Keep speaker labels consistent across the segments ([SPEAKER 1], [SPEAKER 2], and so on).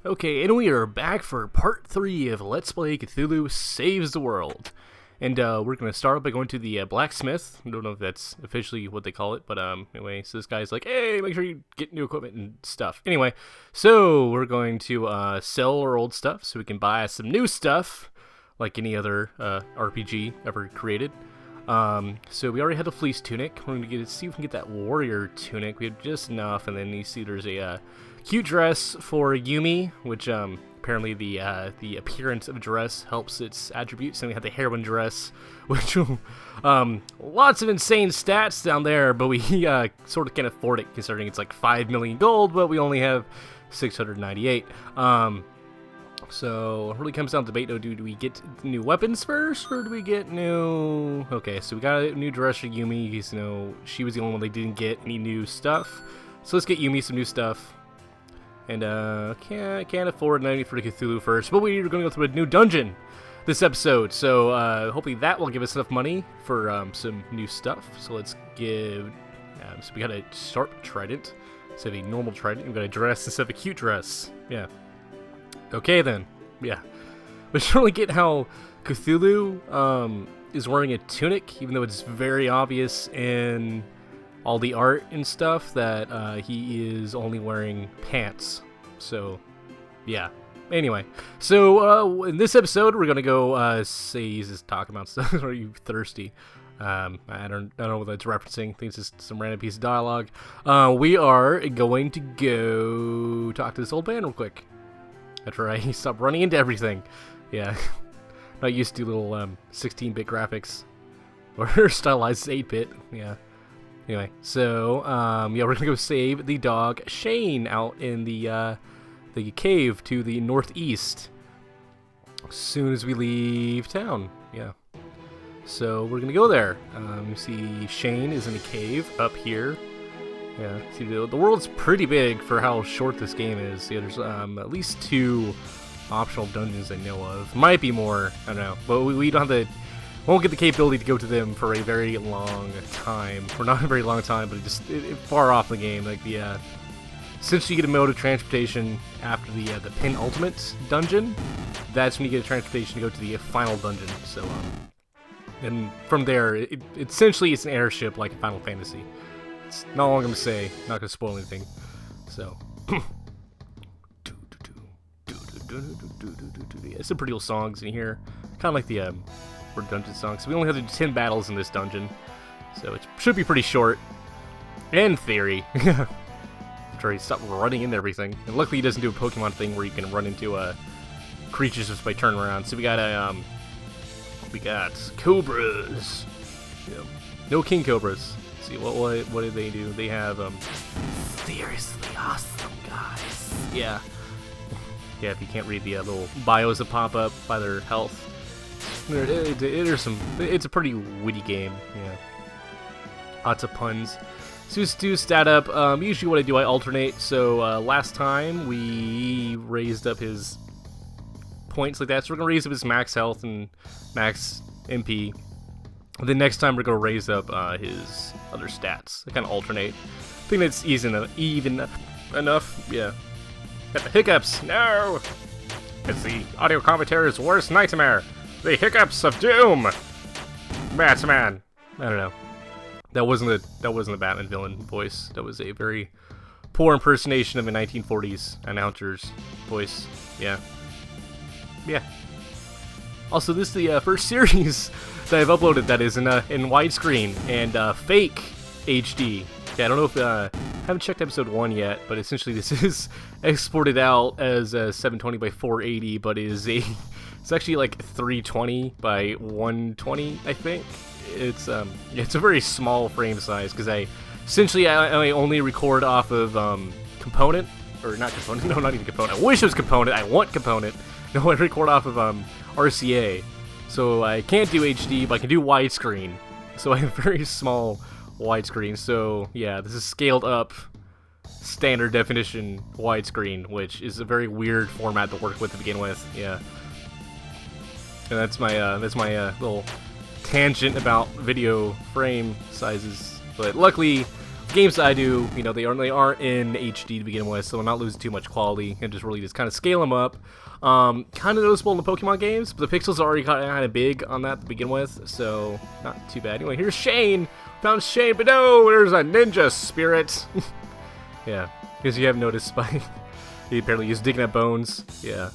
[SPEAKER 1] Okay, and we are back for part 3 of Let's Play Cthulhu Saves the World. And we're going to start by going to the blacksmith. I don't know if that's officially what they call it, but anyway, so this guy's like, hey, make sure you get new equipment and stuff. Anyway, so we're going to sell our old stuff so we can buy some new stuff, like any other RPG ever created. So we already had the fleece tunic. We're going to see if we can get that warrior tunic. We have just enough, and then you see there's a cute dress for Yumi, which apparently the appearance of dress helps its attributes. And we have the heroine dress, which lots of insane stats down there, but we sort of can't afford it considering it's like 5 million gold, but we only have 698. So it really comes down to debate. Do we get new weapons first, or do we get new? Okay, so we got a new dress for Yumi. Because, she was the only one they didn't get any new stuff. So let's get Yumi some new stuff. And can't afford 90 for the Cthulhu first, but we're going to go through a new dungeon this episode. So hopefully that will give us enough money for some new stuff. So let's give. So we got a sharp trident instead of a normal trident. We got a dress instead of a cute dress. Yeah. Okay then. Yeah. But you really get how Cthulhu is wearing a tunic, even though it's very obvious in all the art and stuff that he is only wearing pants. So, yeah. Anyway, so in this episode, we're gonna go say he's just talking about stuff. Are you thirsty? I don't know what that's referencing. I think it's just some random piece of dialogue. We are going to go talk to this old man real quick. After I stop running into everything. Yeah. Not used to little 16-bit graphics or stylized 8-bit. Yeah. Anyway, so yeah, we're gonna go save the dog Shane out in the cave to the northeast as soon as we leave town. Yeah, so we're gonna go there. You see Shane is in a cave up here. Yeah, see the world's pretty big for how short this game is. Yeah, there's at least 2 optional dungeons I know of. Might be more. I don't know, but we don't have the. Won't get the capability to go to them for a very long time. Or not a very long time, but it's far off the game. Like since you get a mode of transportation after the penultimate dungeon, that's when you get a transportation to go to the final dungeon. So, and from there, essentially it's an airship like Final Fantasy. It's not all I'm gonna say. Not gonna spoil anything. So, it's some pretty old songs in here, kind of like the for dungeon songs. So we only have to do 10 battles in this dungeon, so it should be pretty short. In theory. After he stopped running into everything, and luckily he doesn't do a Pokemon thing where you can run into creatures just by turning around. So we got cobras. Yeah. No king cobras. Let's see what do they do? They have seriously awesome guys. Yeah. Yeah. If you can't read the little bios that pop up by their health. It's a pretty witty game, yeah. Lots of puns. So just do stat up. Usually what I do, I alternate. So last time we raised up his points like that. So we're going to raise up his max health and max MP. The next time we're going to raise up his other stats. I kind of alternate. I think that's even enough, yeah. Got the hiccups. No! It's the audio commentator's worst nightmare. The hiccups of doom. Batman. I don't know. That wasn't a Batman villain voice. That was a very poor impersonation of a 1940s announcer's voice. Yeah. Yeah. Also, this is the first series that I've uploaded that is in widescreen and fake HD. Yeah, I don't know if I haven't checked episode 1 yet, but essentially this is exported out as 720 by 480, but is it's actually like 320 by 120, I think. It's a very small frame size because I only record off of component, or not component, no, not even component. I wish it was component. I want component. No, I record off of RCA, so I can't do HD, but I can do widescreen. So I have very small widescreen. So yeah, this is scaled up standard definition widescreen, which is a very weird format to work with to begin with. Yeah. And that's my little tangent about video frame sizes. But luckily, The games that I do, you know, they aren't in HD to begin with, so I'm not losing too much quality, and just really just kind of scale them up. Kind of noticeable in the Pokemon games, but the pixels are already kind of big on that to begin with, so not too bad. Anyway, here's Shane. Found Shane, but no, there's a ninja spirit. Yeah, because you have noticed by he apparently is digging up bones. Yeah.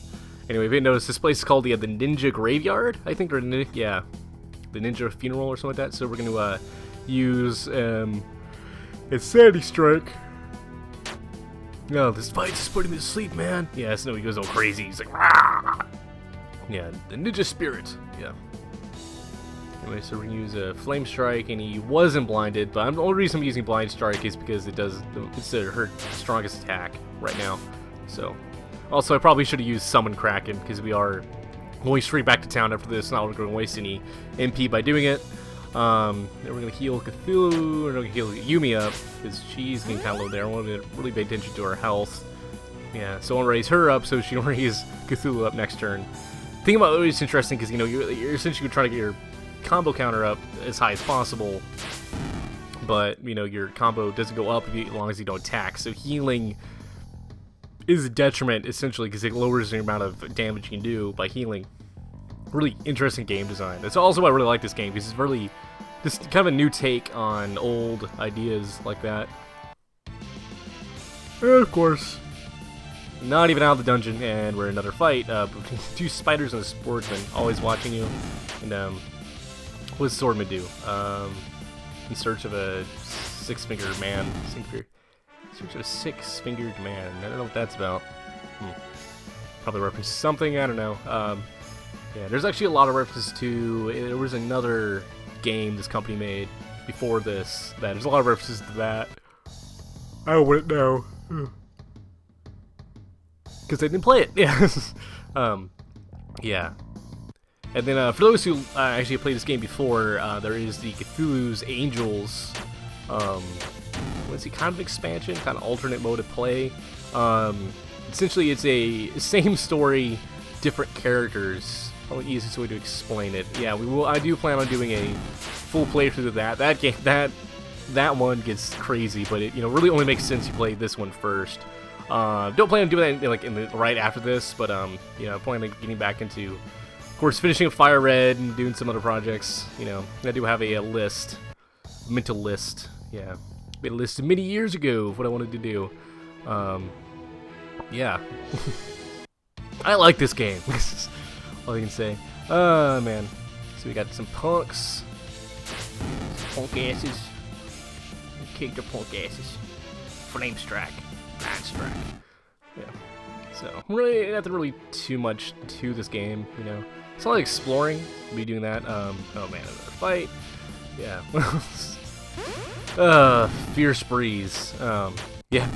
[SPEAKER 1] Anyway, if you didn't notice, this place is called the Ninja Graveyard, I think, or yeah, the Ninja Funeral or something like that. So we're going to use Insanity Strike. No, this fight's just putting me to sleep, man. Yeah, so he goes all crazy. He's like, "Rah!" Yeah, the Ninja Spirit. Yeah. Anyway, so we're going to use a Flame Strike, and he wasn't blinded, but the only reason I'm using Blind Strike is because it's her strongest attack right now. So, also, I probably should have used Summon Kraken, because we are going straight back to town after this, not going to waste any MP by doing it. Then we're going to heal Cthulhu, we're going to heal Yumi up, because she's getting kind of low there. I want to really pay attention to her health. Yeah, so I want to raise her up so she can raise Cthulhu up next turn. Think about it's interesting, because, you know, you're essentially trying to get your combo counter up as high as possible, but, you know, your combo doesn't go up as long as you don't attack, so healing is a detriment, essentially, because it lowers the amount of damage you can do by healing. Really interesting game design. That's also why I really like this game, because it's really just kind of a new take on old ideas like that. And of course, not even out of the dungeon, and we're in another fight. Two spiders and a sportsman always watching you. And what does Swordman do? In search of a six-fingered man. In search of a six-fingered man. I don't know what that's about. Probably reference something. I don't know. Yeah, there's actually a lot of references to. There was another game this company made before this. There's a lot of references to that. I wouldn't know. Because I didn't play it. Yeah. Yeah. And then for those who actually played this game before, there is the Cthulhu's Angels. What's it? Kind of expansion, kind of alternate mode of play. Essentially, it's a same story, different characters. Probably the easiest way to explain it. Yeah, we will. I do plan on doing a full playthrough of that. That game, that one gets crazy, but it really only makes sense you play this one first. Don't plan on doing that right after this, but I plan on getting back into, of course, finishing Fire Red and doing some other projects. I do have a list, mental list. Yeah, made a list many years ago of what I wanted to do. Yeah, I like this game. All I can say. Oh man. So we got some punks. Punk asses. Kick the punk asses. Flame Strike. Blind Strike. Yeah. So really nothing really too much to this game, It's not like exploring. We'll be doing that. Oh man, another fight. Yeah. Fierce Breeze. Yeah,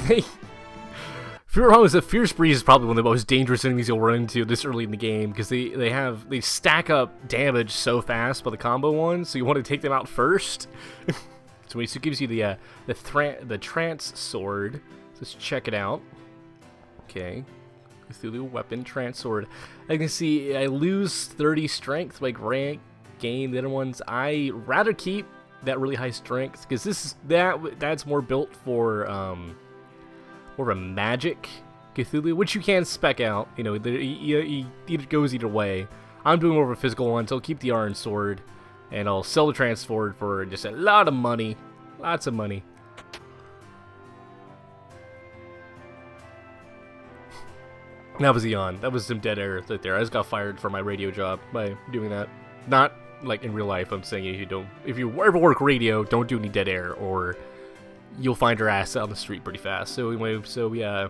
[SPEAKER 1] Fierce Breeze is probably one of the most dangerous enemies you'll run into this early in the game, because they stack up damage so fast by the combo ones, so you want to take them out first. So it gives you the Trance Sword. Let's check it out. Okay, Cthulhu Weapon Trance Sword. I can see I lose 30 strength, like gain the other ones. I rather keep that really high strength, because that's more built for more of a magic Cthulhu, which you can spec out. It goes either way. I'm doing more of a physical one, so I'll keep the Iron Sword, and I'll sell the Trance Sword for just a lot of money. Lots of money. That was Eon. That was some dead air right there. I just got fired for my radio job by doing that. Not like in real life. I'm saying if you ever work radio, don't do any dead air, or you'll find your ass out on the street pretty fast. So anyway, yeah,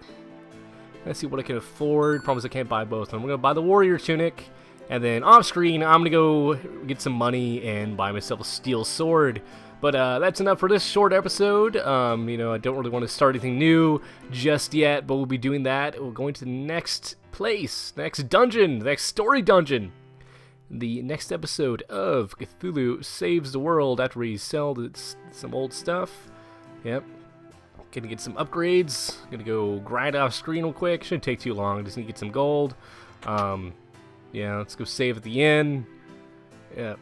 [SPEAKER 1] let's see what I can afford. Promise I can't buy both. I'm gonna buy the Warrior Tunic, and then off screen I'm gonna go get some money and buy myself a Steel Sword. But that's enough for this short episode. I don't really want to start anything new just yet, but we'll be doing that. We're going to the next place, next dungeon, the next story dungeon. The next episode of Cthulhu Saves the World after we sell some old stuff. Yep. Gonna get some upgrades. Gonna go grind off screen real quick. Shouldn't take too long. Just need to get some gold. Yeah, let's go save at the end. Yep.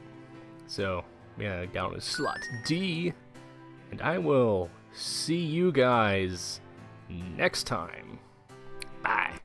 [SPEAKER 1] So, yeah, down to slot D. And I will see you guys next time. Bye.